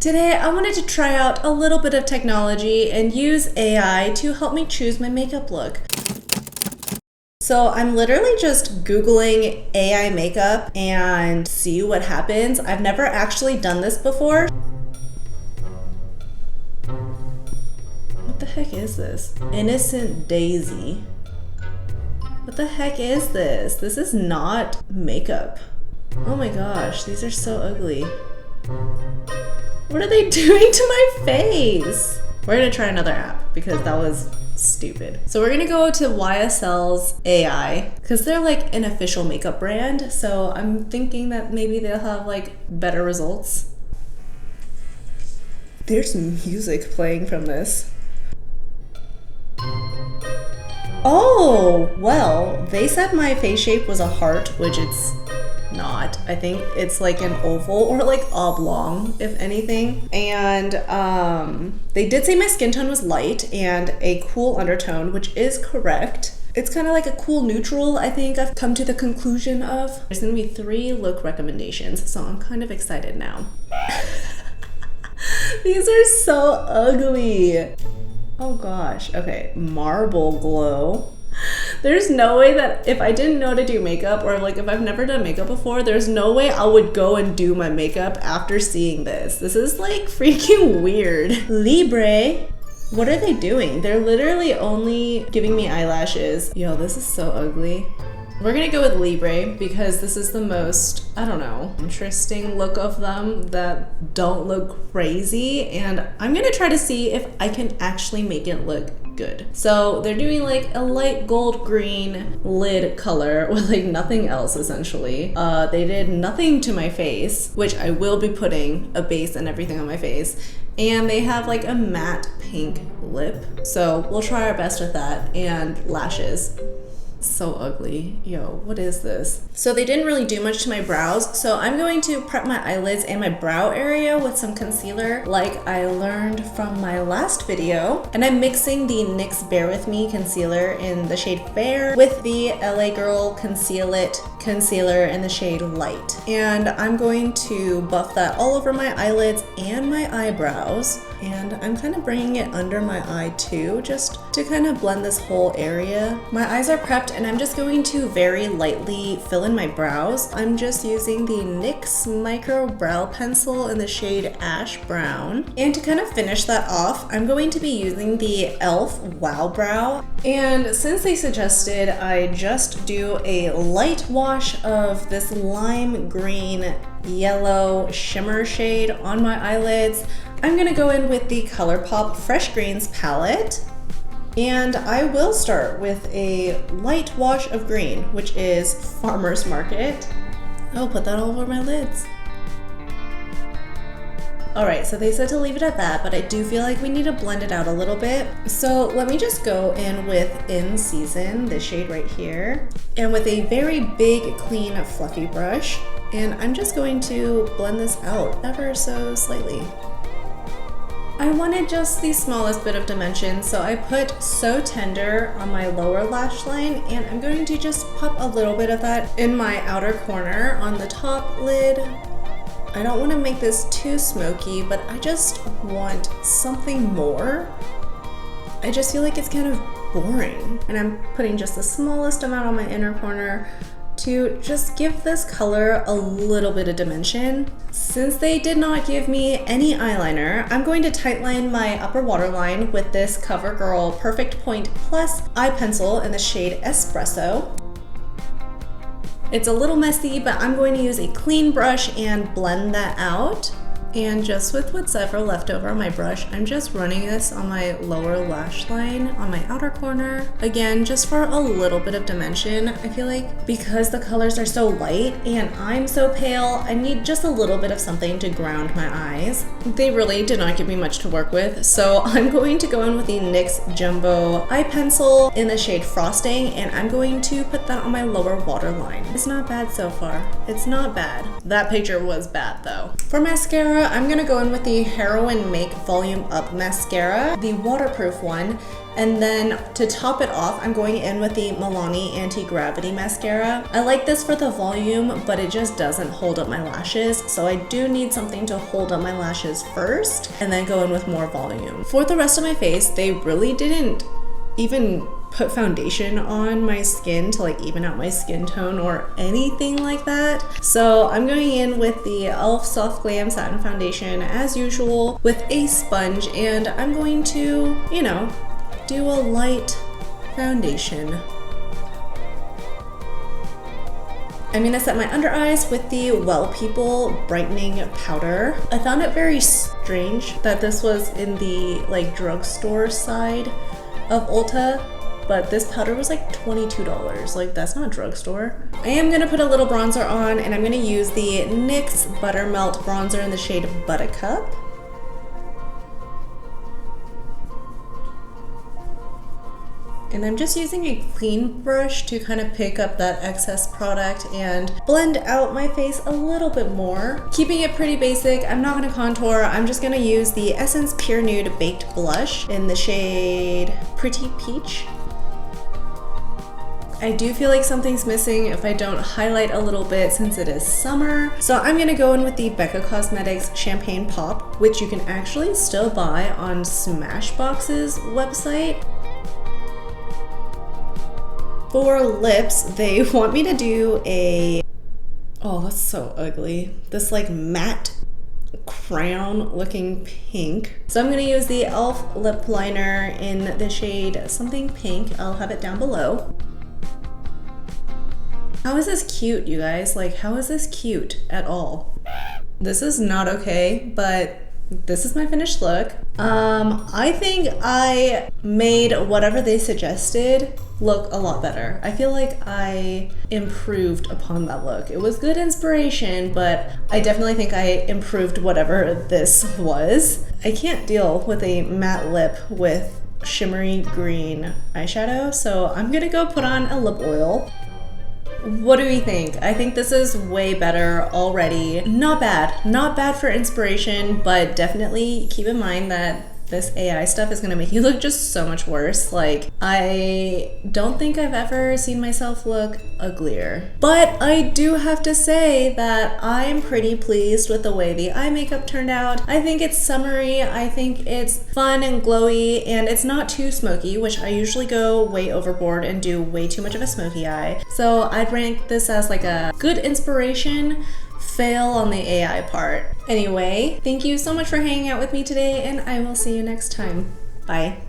Today, I wanted to try out a little bit of technology and use AI to help me choose my makeup look. So I'm literally just Googling AI makeup and see what happens. I've never actually done this before. What the heck is this? Innocent Daisy. What the heck is this? This is not makeup. Oh my gosh, these are so ugly. What are they doing to my face? We're gonna try another app because that was stupid. So we're gonna go to YSL's AI because they're like an official makeup brand. So I'm thinking that maybe they'll have like better results. There's music playing from this. Oh, well, they said my face shape was a heart, which it's not. I think it's like an oval or like oblong, if anything. And they did say my skin tone was light and a cool undertone, which is correct. It's kind of like a cool neutral, I think I've come to the conclusion of. There's gonna be 3 look recommendations, so I'm kind of excited now. These are so ugly. Oh gosh, okay, marble glow. There's no way that if I didn't know to do makeup, or like if I've never done makeup before, there's no way I would go and do my makeup after seeing this. This is like freaking weird. Libre. What are they doing? They're literally only giving me eyelashes. Yo, this is so ugly. We're gonna go with Libre because this is the most, I don't know, interesting look of them that don't look crazy. And I'm gonna try to see if I can actually make it look good. So they're doing like a light gold green lid color with like nothing else essentially. They did nothing to my face, which I will be putting a base and everything on my face. And they have like a matte pink lip. So we'll try our best with that, and lashes. So ugly. Yo, what is this? So they didn't really do much to my brows, so I'm going to prep my eyelids and my brow area with some concealer like I learned from my last video. And I'm mixing the NYX Bare With Me concealer in the shade Fair with the LA Girl Conceal It concealer in the shade Light. And I'm going to buff that all over my eyelids and my eyebrows. And I'm kind of bringing it under my eye too, just to kind of blend this whole area. My eyes are prepped and I'm just going to very lightly fill in my brows. I'm just using the NYX Micro Brow Pencil in the shade Ash Brown. And to kind of finish that off, I'm going to be using the e.l.f. Wow Brow. And since they suggested I just do a light wash of this lime green yellow shimmer shade on my eyelids, I'm gonna go in with the ColourPop Fresh Greens palette. And I will start with a light wash of green, which is Farmer's Market. I'll put that all over my lids. All right, so they said to leave it at that, but I do feel like we need to blend it out a little bit. So let me just go in with In Season, this shade right here, and with a very big, clean, fluffy brush. And I'm just going to blend this out ever so slightly. I wanted just the smallest bit of dimension, so I put So Tender on my lower lash line, and I'm going to just pop a little bit of that in my outer corner on the top lid. I don't want to make this too smoky, but I just want something more. I just feel like it's kind of boring. And I'm putting just the smallest amount on my inner corner to just give this color a little bit of dimension. Since they did not give me any eyeliner, I'm going to tightline my upper waterline with this CoverGirl Perfect Point Plus eye pencil in the shade Espresso. It's a little messy, but I'm going to use a clean brush and blend that out. And just with what's ever left over on my brush, I'm just running this on my lower lash line on my outer corner. Again, just for a little bit of dimension. I feel like because the colors are so light and I'm so pale, I need just a little bit of something to ground my eyes. They really did not give me much to work with, so I'm going to go in with the NYX Jumbo eye pencil in the shade Frosting, and I'm going to put that on my lower waterline. It's not bad so far. It's not bad. That picture was bad though. For mascara, I'm gonna go in with the Heroin Make Volume Up Mascara, the waterproof one. And then to top it off, I'm going in with the Milani Anti-Gravity Mascara. I like this for the volume, but it just doesn't hold up my lashes. So I do need something to hold up my lashes first and then go in with more volume. For the rest of my face, they really didn't even put foundation on my skin to like even out my skin tone or anything like that. So I'm going in with the e.l.f. Soft Glam Satin Foundation as usual with a sponge, and I'm going to, you know, do a light foundation. I'm gonna set my under eyes with the Well People Brightening Powder. I found it very strange that this was in the like drugstore side of Ulta, but this powder was like $22. Like, that's not drugstore. I am gonna put a little bronzer on, and I'm gonna use the NYX Buttermelt Bronzer in the shade Buttercup. And I'm just using a clean brush to kind of pick up that excess product and blend out my face a little bit more. Keeping it pretty basic, I'm not gonna contour. I'm just gonna use the Essence Pure Nude Baked Blush in the shade Pretty Peach. I do feel like something's missing if I don't highlight a little bit since it is summer. So I'm gonna go in with the Becca Cosmetics Champagne Pop, which you can actually still buy on Smashbox's website. For lips, they want me to do a, oh, that's so ugly. This like matte crown looking pink. So I'm gonna use the e.l.f. lip liner in the shade something pink. I'll have it down below. How is this cute, you guys? Like, how is this cute at all? This is not okay, but this is my finished look. I think I made whatever they suggested look a lot better. I feel like I improved upon that look. It was good inspiration, but I definitely think I improved whatever this was. I can't deal with a matte lip with shimmery green eyeshadow, so I'm gonna go put on a lip oil. What do we think? I think this is way better already. Not bad for inspiration, but definitely keep in mind that this AI stuff is gonna make you look just so much worse. Like, I don't think I've ever seen myself look uglier. But I do have to say that I'm pretty pleased with the way the eye makeup turned out. I think it's summery, I think it's fun and glowy, and it's not too smoky, which I usually go way overboard and do way too much of a smoky eye. So I'd rank this as like a good inspiration, fail on the AI part. Anyway, thank you so much for hanging out with me today, and I will see you next time. Bye.